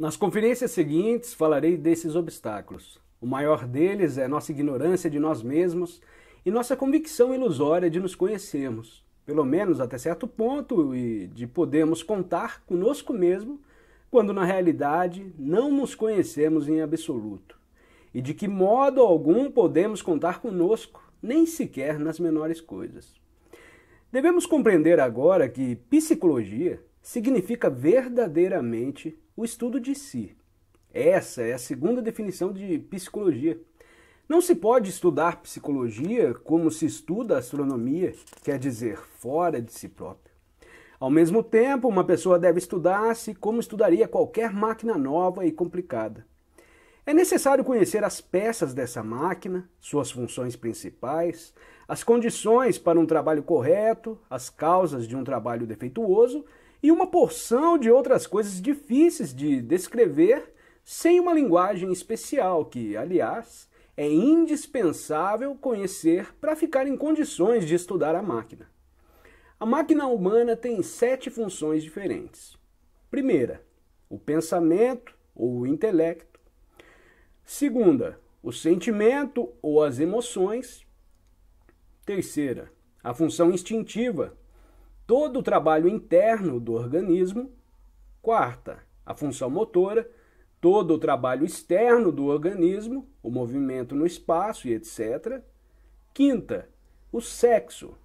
Nas conferências seguintes falarei desses obstáculos. O maior deles é nossa ignorância de nós mesmos e nossa convicção ilusória de nos conhecermos, pelo menos até certo ponto, e de podermos contar conosco mesmo, quando na realidade não nos conhecemos em absoluto. E de que modo algum podemos contar conosco, nem sequer nas menores coisas. Devemos compreender agora que psicologia significa verdadeiramente o estudo de si. Essa é a segunda definição de psicologia. Não se pode estudar psicologia como se estuda astronomia, quer dizer, fora de si próprio. Ao mesmo tempo, uma pessoa deve estudar-se como estudaria qualquer máquina nova e complicada. É necessário conhecer as peças dessa máquina, suas funções principais, as condições para um trabalho correto, as causas de um trabalho defeituoso e uma porção de outras coisas difíceis de descrever sem uma linguagem especial que, aliás, é indispensável conhecer para ficar em condições de estudar a máquina. A máquina humana tem 7 funções diferentes. Primeira, o pensamento ou o intelecto. Segunda, o sentimento ou as emoções. Terceira, a função instintiva, todo o trabalho interno do organismo. Quarta, a função motora, todo o trabalho externo do organismo, o movimento no espaço e etc. Quinta, o sexo,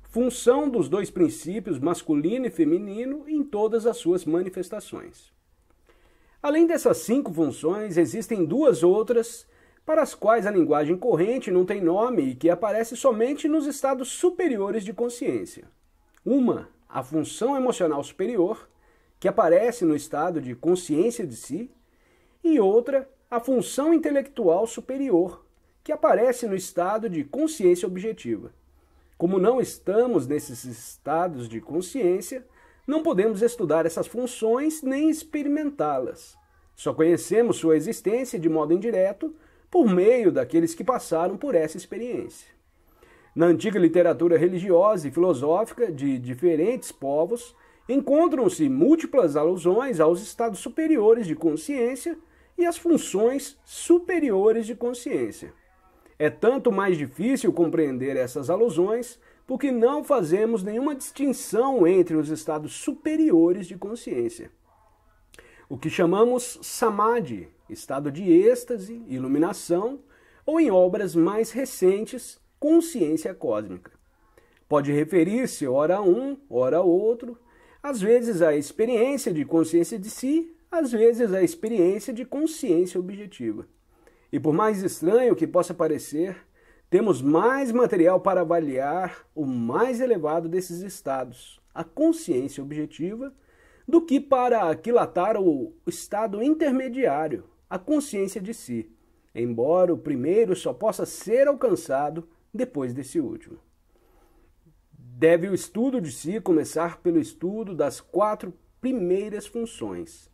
função dos dois princípios, masculino e feminino, em todas as suas manifestações. Além dessas 5 funções, existem 2 outras para as quais a linguagem corrente não tem nome e que aparece somente nos estados superiores de consciência. Uma, a função emocional superior, que aparece no estado de consciência de si, e outra, a função intelectual superior, que aparece no estado de consciência objetiva. Como não estamos nesses estados de consciência, não podemos estudar essas funções nem experimentá-las. Só conhecemos sua existência de modo indireto por meio daqueles que passaram por essa experiência. Na antiga literatura religiosa e filosófica de diferentes povos, encontram-se múltiplas alusões aos estados superiores de consciência e às funções superiores de consciência. É tanto mais difícil compreender essas alusões porque não fazemos nenhuma distinção entre os estados superiores de consciência. O que chamamos samadhi, estado de êxtase, iluminação, ou em obras mais recentes, consciência cósmica. Pode referir-se ora a um, ora a outro, às vezes à experiência de consciência de si, às vezes à experiência de consciência objetiva. E por mais estranho que possa parecer, temos mais material para avaliar o mais elevado desses estados, a consciência objetiva, do que para aquilatar o estado intermediário, a consciência de si, embora o primeiro só possa ser alcançado depois desse último. Deve o estudo de si começar pelo estudo das 4 primeiras funções: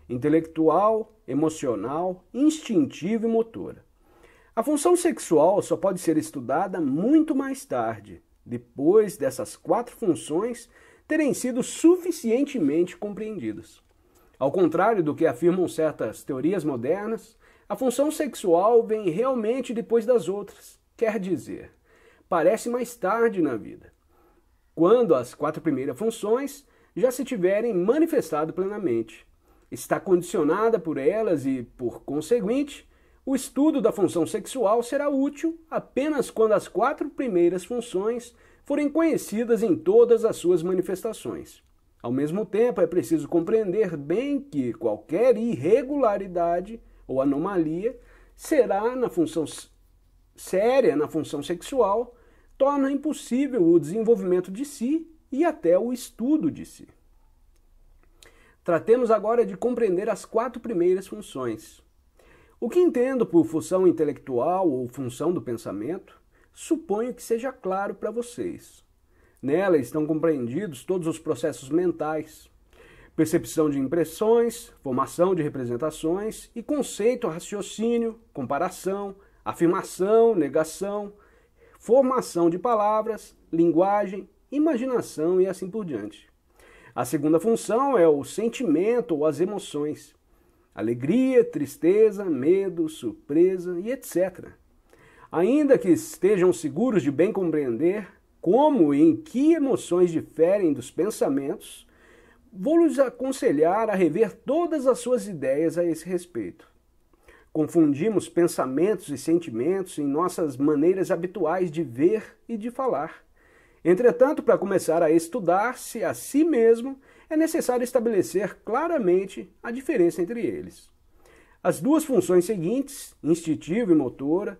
intelectual, emocional, instintiva e motora. A função sexual só pode ser estudada muito mais tarde, depois dessas 4 funções terem sido suficientemente compreendidas. Ao contrário do que afirmam certas teorias modernas, a função sexual vem realmente depois das outras, quer dizer, parece mais tarde na vida, quando as 4 primeiras funções já se tiverem manifestado plenamente. Está condicionada por elas e, por conseguinte, o estudo da função sexual será útil apenas quando as 4 primeiras funções forem conhecidas em todas as suas manifestações. Ao mesmo tempo, é preciso compreender bem que qualquer irregularidade ou anomalia será séria na função sexual, torna impossível o desenvolvimento de si e até o estudo de si. Tratemos agora de compreender as 4 primeiras funções. O que entendo por função intelectual ou função do pensamento, suponho que seja claro para vocês. Nela estão compreendidos todos os processos mentais, percepção de impressões, formação de representações e conceito, raciocínio, comparação, afirmação, negação, formação de palavras, linguagem, imaginação e assim por diante. A segunda função é o sentimento ou as emoções. alegria, tristeza, medo, surpresa e etc. Ainda que estejam seguros de bem compreender como e em que emoções diferem dos pensamentos, vou lhes aconselhar a rever todas as suas ideias a esse respeito. Confundimos pensamentos e sentimentos em nossas maneiras habituais de ver e de falar. Entretanto, para começar a estudar-se a si mesmo, é necessário estabelecer claramente a diferença entre eles. As duas funções seguintes, instintiva e motora,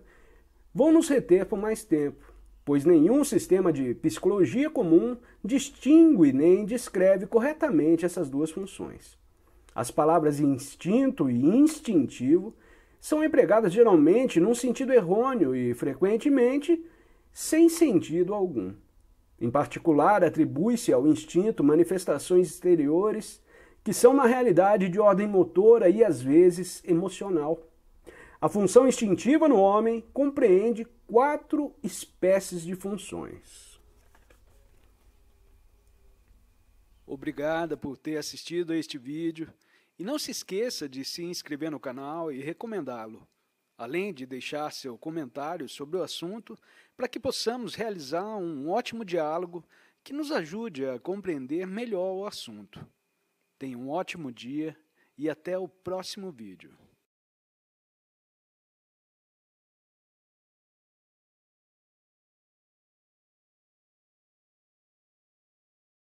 vão nos reter por mais tempo, pois nenhum sistema de psicologia comum distingue nem descreve corretamente essas duas funções. As palavras instinto e instintivo são empregadas geralmente num sentido errôneo e, frequentemente, sem sentido algum. Em particular, atribui-se ao instinto manifestações exteriores que são, na realidade, de ordem motora e, às vezes, emocional. A função instintiva no homem compreende 4 espécies de funções. Obrigado por ter assistido a este vídeo e não se esqueça de se inscrever no canal e recomendá-lo, além de deixar seu comentário sobre o assunto para que possamos realizar um ótimo diálogo que nos ajude a compreender melhor o assunto. Tenha um ótimo dia e até o próximo vídeo.